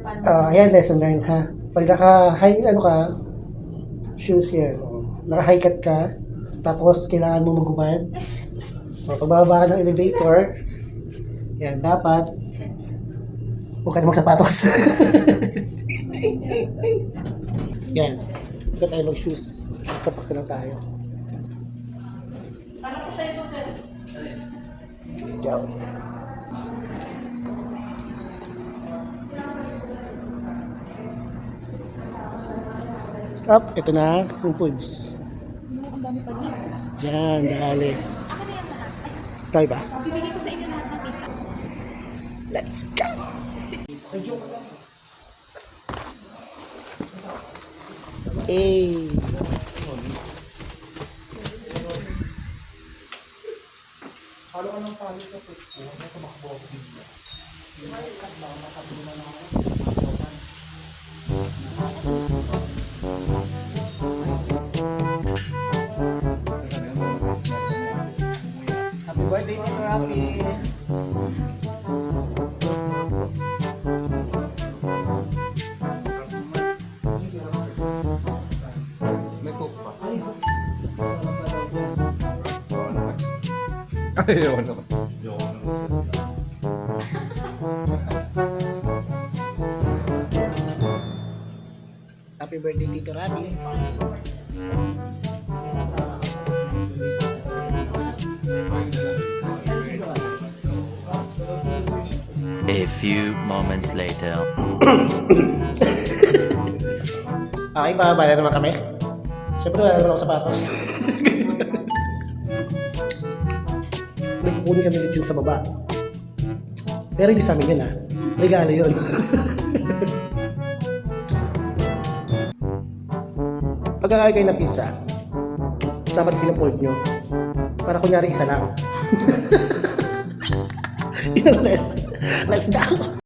Ayan, lesson learned ha. Pag naka-high, ano ka, shoes yan. Naka-high cut ka, tapos kailangan mo magubad. Pag bababa ka ng elevator, yan, dapat, huwag ka na magsapatos. Yan. Huwag tayo mag-shoes. Tapak na lang tayo. Let's go. Up, ito na yung foods. Ang dami pa dito. Diyan, dali. Ako na yan lahat. Tayo ba? Bibigay ko sa inyo lahat ng pizza. Let's go! Hey! Happy birthday, Tito Rapi! May coke pa. Ayaw naman. Happy birthday, Tito Rabi. A few moments later. Okay, bababa na naman kami. Siyempre, wala naman ako sapatos. May kukunin kami lechon sa baba. Pero hindi sa amin yun ha. Regalo yun. Pagkakain kayo ng pizza, dapat pinapold nyo. Para kunyari isa lang. Yun ang best. Let's go!